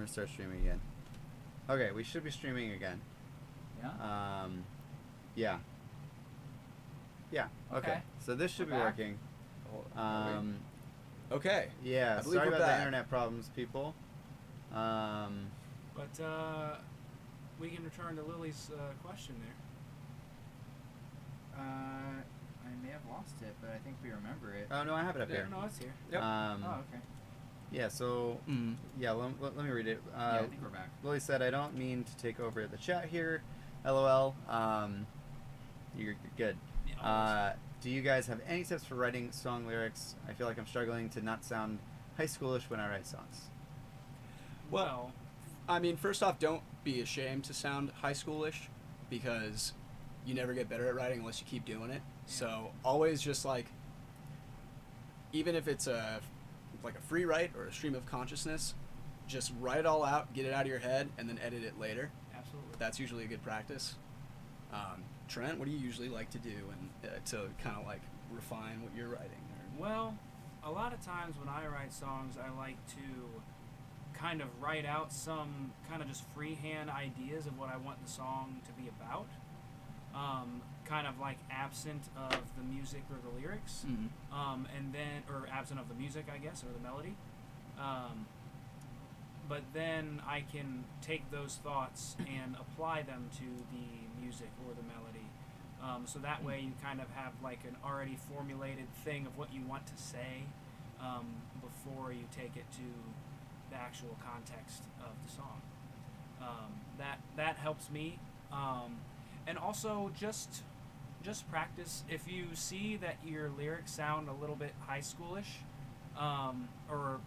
gonna start streaming again. Okay, we should be streaming again. Yeah. Yeah. Yeah. Okay. So this should be back. working. Okay. Yeah. I believe Sorry we're about the back. internet problems, people. But we can return to Lily's question there. I may have lost it, but I think we remember it. Oh no, I have it up here. No, it's here. Yep. Oh, okay. Yeah. So yeah, let me read it. Yeah, I think we're back. Lily said, "I don't mean to take over the chat here. LOL. You're good. Do you guys have any tips for writing song lyrics? I feel like I'm struggling to not sound high schoolish when I write songs." Well, I mean, first off, don't be ashamed to sound high schoolish, because you never get better at writing unless you keep doing it. So always just like, even if it's like a free write or a stream of consciousness, just write it all out, get it out of your head, and then edit it later. Absolutely. That's usually a good practice. Trent, what do you usually like to do and to kind of like refine what you're writing? Well, a lot of times when I write songs, I like to kind of write out some kind of just freehand ideas of what I want the song to be about. Kind of like absent of the music or the lyrics, and then, or absent of the music, I guess, or the melody. But then I can take those thoughts and apply them to the music or the melody. So that way you kind of have like an already formulated thing of what you want to say before you take it to the actual context of the song. That helps me. And also just practice. If you see that your lyrics sound a little bit high schoolish, or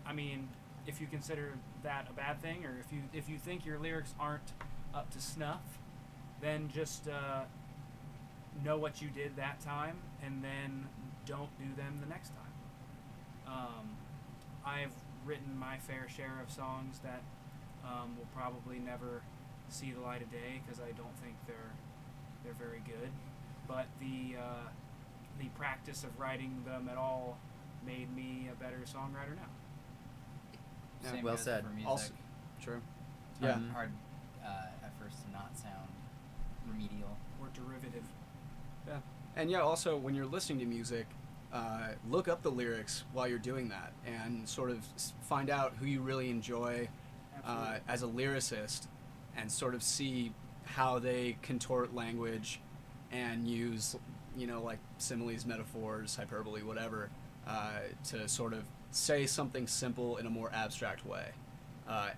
I mean, if you consider that a bad thing, or if you think your lyrics aren't up to snuff, then just know what you did that time, and then don't do them the next time. I've written my fair share of songs that will probably never see the light of day because I don't think they're very good. But the practice of writing them at all made me a better songwriter now. Yeah, Same well goes said. For music. Also, true. It's hard at first to not sound remedial Or derivative. Yeah. And yeah, also when you're listening to music, look up the lyrics while you're doing that and sort of find out who you really enjoy as a lyricist, and sort of see how they contort language and use, like similes, metaphors, hyperbole, whatever, to sort of say something simple in a more abstract way.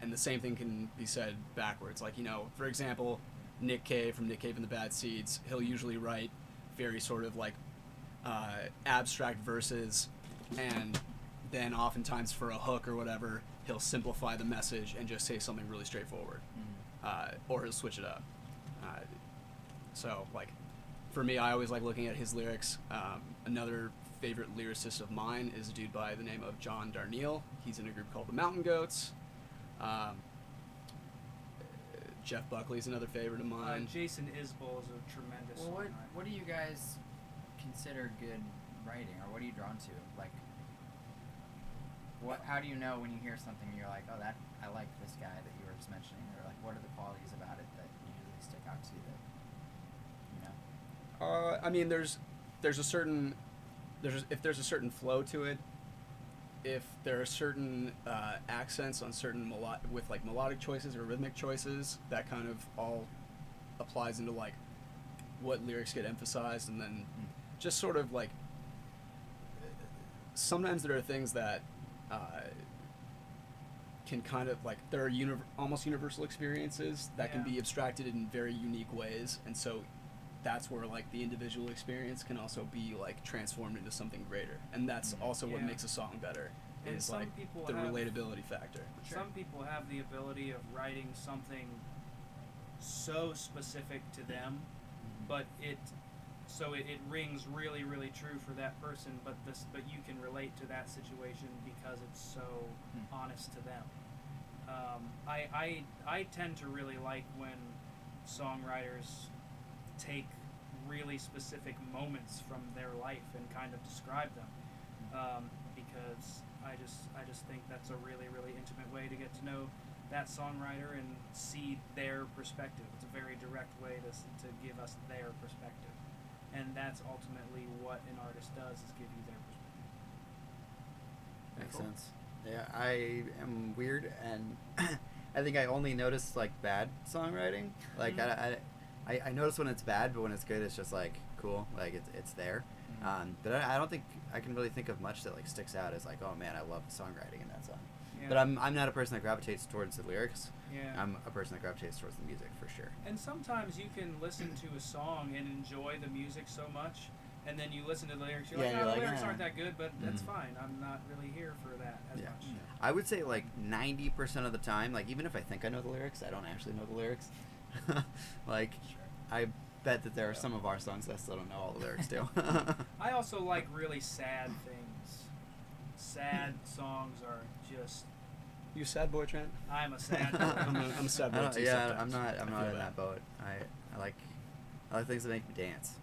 And the same thing can be said backwards. Like, for example, Nick Cave from Nick Cave and the Bad Seeds, he'll usually write very sort of like abstract verses, and then oftentimes for a hook or whatever, he'll simplify the message and just say something really straightforward. Or he'll switch it up. So, like, for me, I always like looking at his lyrics. Another favorite lyricist of mine is a dude by the name of John Darnielle. He's in a group called the Mountain Goats. Jeff Buckley's another favorite of mine. Jason Isbell is a tremendous Well, songwriter. what do you guys consider good writing, or what are you drawn to? Like, how do you know when you hear something you're like, oh, that I like this guy that you were just mentioning, or like, what are the qualities about it that usually stick out to you that, I mean, there's a certain if there's a certain flow to it, if there are certain accents on certain with like melodic choices or rhythmic choices, that kind of all applies into like what lyrics get emphasized, and then just sort of like sometimes there are things that can kind of like there are almost universal experiences that can be abstracted in very unique ways, and so that's where like the individual experience can also be like transformed into something greater, and that's also what makes a song better. And is some like people the have- relatability factor. Some people have the ability of writing something so specific to them, but it rings really, really true for that person, but you can relate to that situation because it's so honest to them. I tend to really like when songwriters take really specific moments from their life and kind of describe them, because I just think that's a really, really intimate way to get to know that songwriter and see their perspective. It's a very direct way to give us their perspective, and that's ultimately what an artist does, is give you their perspective. Makes Cool. sense. Yeah, I am weird, and I think I only notice like bad songwriting. Like I notice when it's bad, but when it's good, it's just like cool. Like it's there. But I don't think I can really think of much that like sticks out as like, oh man, I love the songwriting in that song. Yeah. But I'm not a person that gravitates towards the lyrics. Yeah. I'm a person that gravitates towards the music for sure. And sometimes you can listen to a song and enjoy the music so much, and then you listen to the lyrics, you're Yeah, like, you're oh, the like, lyrics "Ah." aren't that good, but that's Mhm. fine. I'm not really here for that as Yeah. much. I would say like 90% of the time, like even if I think I know the lyrics, I don't actually know the lyrics. Like I bet that there are some of our songs that I still don't know all the lyrics to. I also like really sad things. Sad songs are just. You a sad boy, Trent? I'm a sad I'm boy. a sad I boy don't- too. yeah, sometimes. I'm not I in feel that boat. I like things that make me dance.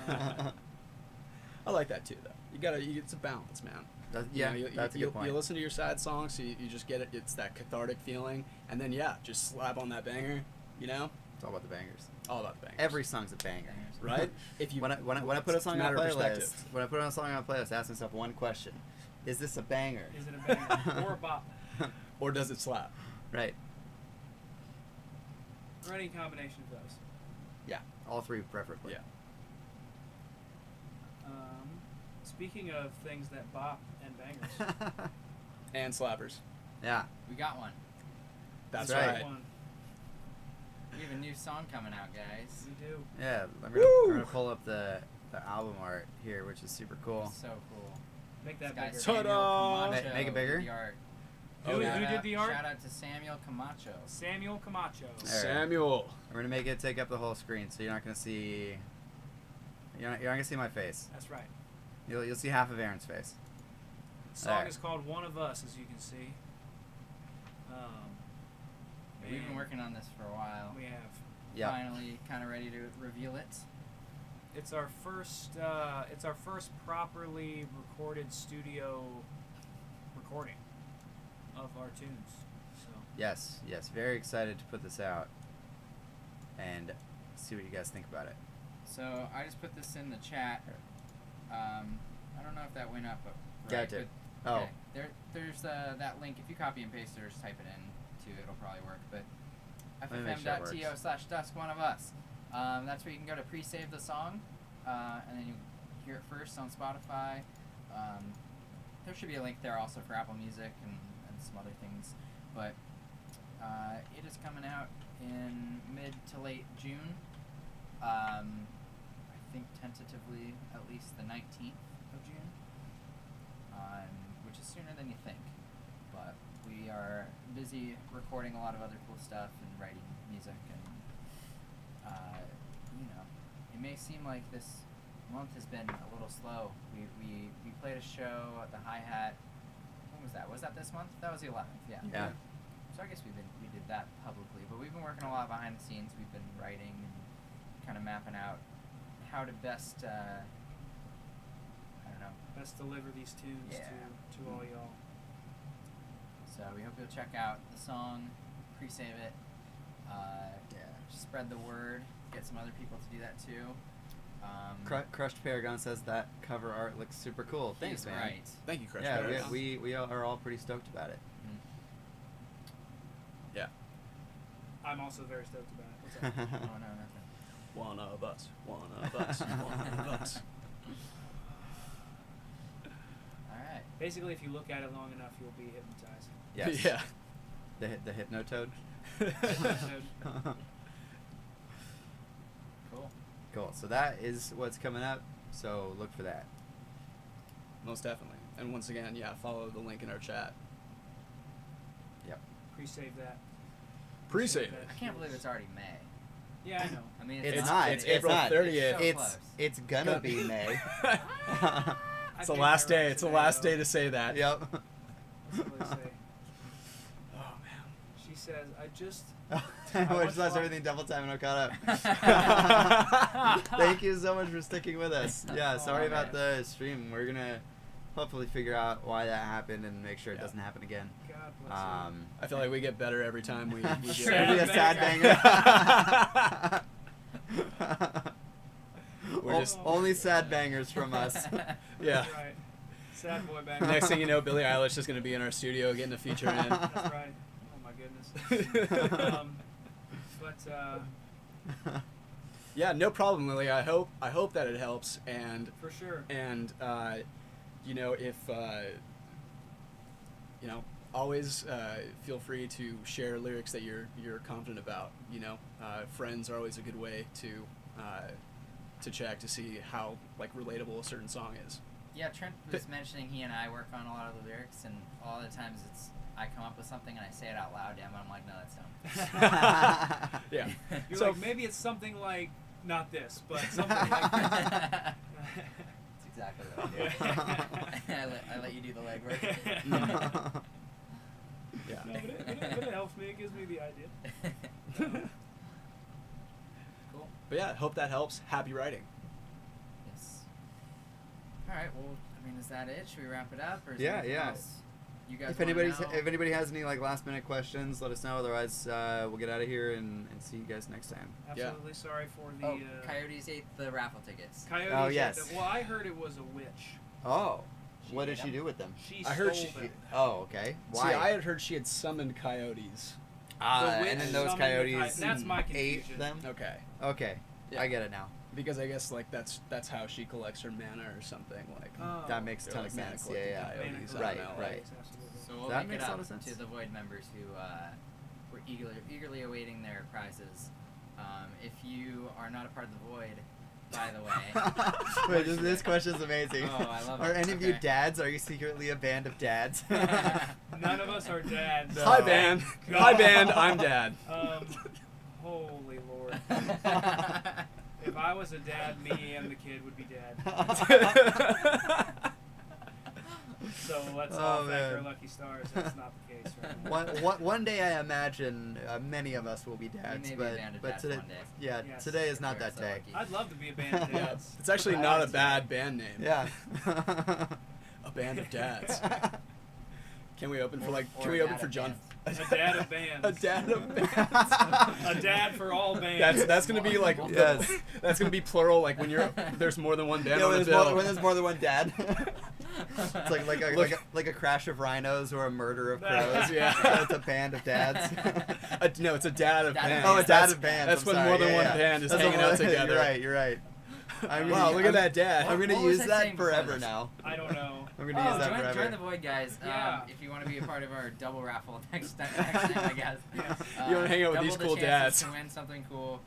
I like that too, though. It's a balance, man. Yeah, You know, that's a you good point. You listen to your sad songs, so you just get it. It's that cathartic feeling, and then just slap on that banger. You know, It's all about the bangers. all about the bangers. Every song's a banger. right. If you When I put a it's song on matter a of playlist, perspective. when I put on a song on a playlist, I ask myself one question: is this a banger? Is it a banger or a bop? or does it slap? Right. Or any combination of those. Yeah. All three preferably. Yeah. Speaking of things that bop and bangers, And slappers. Yeah. We got one. That's That's right. right. One. We have a new song coming out, guys. We do. Yeah. I'm Woo! gonna pull up the album art here, which is super cool. So cool. Make This that guy bigger. Ta-da! Samuel Camacho Make it bigger? did the art. Oh, yeah. Who did the art? Shout out to Samuel Camacho. Samuel Camacho. There. Samuel. We're gonna make it take up the whole screen, so you're not gonna see. You're not gonna see my face. That's right. You'll see half of Aaron's face. The song There. is called One of Us, as you can see. We've been and working on this for a while. We have. Yeah. Finally, kind of ready to reveal it. It's our first. It's our first properly recorded studio recording of our tunes. So Yes. Very excited to put this out and see what you guys think about it. So I just put this in the chat. I don't know if that went up, but Yeah, right, it did. but- Oh. okay. There's that link. If you copy and paste it or just type it in too, it'll probably work. But Let me make sure it works. ffm.to/dusk one of us. That's where you can go to pre-save the song, and then you hear it first on Spotify. There should be a link there also for Apple Music and some other things. But it is coming out in mid to late June. I think tentatively at least the 19th of June, which is sooner than you think. But we are busy recording a lot of other cool stuff and writing music, and it may seem like this month has been a little slow. We played a show at the Hi-Hat. When was that? Was that this month? That was the 11th. Yeah. Yeah. So I guess we did that publicly, but we've been working a lot behind the scenes. We've been writing and kind of mapping out how to best, I don't know. best deliver these tunes Yeah. to all y'all. So we hope you'll check out the song, pre-save it, spread the word, get some other people to do that too. Crushed Paragon says that cover art looks super cool. Thanks, he's man. right. Thank you, Chris. Yeah, Barrett. we are all pretty stoked about it. Yeah. I'm also very stoked about it. What's up? Oh no, nothing. One of us. One of us. One of us. All right. Basically, if you look at it long enough, you'll be hypnotized. Yes. Yeah. The Hypnotoad. Cool. Cool. So that is what's coming up. So look for that. Most definitely. And once again, follow the link in our chat. Yep. Pre-save that. Pre-save that. it. I can't believe it's already May. Yeah, I know. I mean, It's it's not. It's It's April not. 30th. So It's close. it's gonna be May. It's the last day. It's the last day to say that. Yep. What's somebody say? Oh man. She says, I just... I watched just watched live- everything double time and I'm caught up. Thank you so much for sticking with us. Yeah, Oh, sorry about man. the stream. We're gonna hopefully figure out why that happened and make sure it Yeah. doesn't happen again. God bless I feel like we get better every time we do Maybe a it. sad banger. We're just- Only sad bangers from us. you. Yeah. That's right. Sad boy bang. Next thing you know, Billie Eilish is going to be in our studio getting a feature in. That's right. Oh my goodness. Yeah, no problem, Lily. I hope that it helps, and For sure. you know, if you know, always feel free to share lyrics that you're confident about. You know, friends are always a good way to check to see how like relatable a certain song is. Yeah, Trent was mentioning he and I work on a lot of the lyrics, and a lot of the times I come up with something and I say it out loud, and I'm like, no, that's dumb. Yeah. You're So- like, maybe it's something like, not this, but something like that. That's exactly what I do. I let you do the legwork. Yeah. No, but it helps me. It gives me the idea. Cool. But yeah, hope that helps. Happy writing. Yes. All right. Well, I mean, is that it? Should we wrap it up, or is Yeah, there anything yeah. else you guys If wanna anybody's know? if anybody has any like last minute questions, let us know. Otherwise, we'll get out of here and see you guys next time. Absolutely sorry for the Oh, Coyotes ate the raffle tickets. Coyotes. Oh, ate yes. the- well, I heard it was a witch. Oh, She what ate did she them? do with them? She I heard stole she- them. Oh, okay. Why? See, I had heard she had summoned coyotes. The witch and then those summoned the coyotes That's my ate confusion. them. Okay. Okay, Yeah. I get it now. Because I guess like that's how she collects her mana or something like. Oh. That makes a they're ton like of mana sense. collecting Yeah, yeah. coyotes, Mana I Right, don't know, right. Absolutely. So we'll That make makes it a lot up of sense. to the Void members who were eagerly awaiting their prizes. If you are not a part of the Void, by the way. Wait, this question's amazing. Oh, I love Are it. any of you Okay. dads? Are you secretly a band of dads? None of us are dads. No. Hi band. God. Hi band. I'm dad. Holy Lord. If I was a dad, me and the kid would be dad. So let's all Oh, thank our man. lucky stars. That's not the case right now. one day I imagine many of us will be dads, may be a but band of but dads today, one day. yeah, Yes. today is not We're that so day. lucky. I'd love to be a band of Yeah. dads. It's actually not a bad band name. Yeah. A band of dads. Can we open for like? Or Can a we open dad for of John? bands. A dad of bands. A dad of bands. A dad for all bands. That's gonna be like Yes. that's gonna be plural like when there's more than one band Yeah, on when the there's, more, bill. when there's more than one dad. It's like a crash of rhinos or a murder of crows. Yeah. It's a band of dads. No, it's a dad of Dad of bands. Oh, a dad That's- of bands. That's I'm when sorry. more than Yeah, one yeah. band is That's hanging a- out together. You're right. You're right. Wow, look at that dad. I'm gonna What was use I that saying before forever this? now. I don't know. I'm gonna use that join, forever. join the Void, guys. Yeah. If you want to be a part of our double raffle next time, I guess. You wanna hang out with double these the cool chances dads. to win something cool.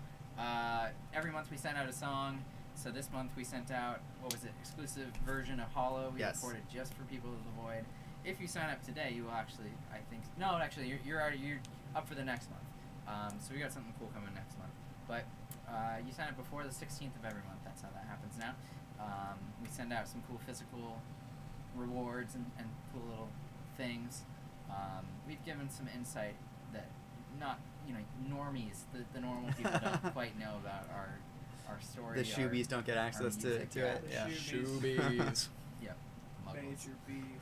Every month we send out a song. So this month we sent out, what was it, exclusive version of Hollow. We Yes. recorded just for people of the Void. If you sign up today, you will actually, I think, no, actually, you're up for the next month. So we got something cool coming next month. But you sign up before the 16th of every month. That's how that happens now. We send out some cool physical rewards and cool little things. We've given some insight that not, normies, the normal people don't quite know about our story. The shoobies don't get access to music, it. The Yeah. Shoobies. Yep. Muggles. Major beef.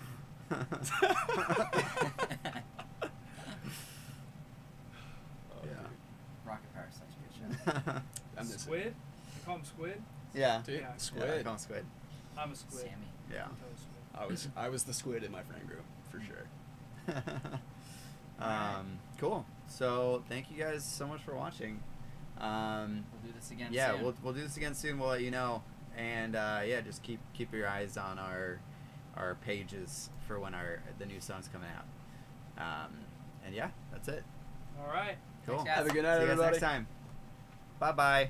Yeah. Rocket Power is such a good show. I miss it. Squid? You call him Squid? Yeah. Dude, Yeah. squid. Yeah, call 'em squid. I'm a squid. Sammy. Yeah. I'm totally squid. I was the squid in my friend group for sure. Cool. So thank you guys so much for watching. We'll do this again Yeah, soon. we'll do this again soon. We'll let you know, and yeah, just keep your eyes on our pages for when the new song's coming out. And yeah, that's it. All right. Cool. Thanks, guys. Have a good night, See you guys everybody. next time. Bye bye.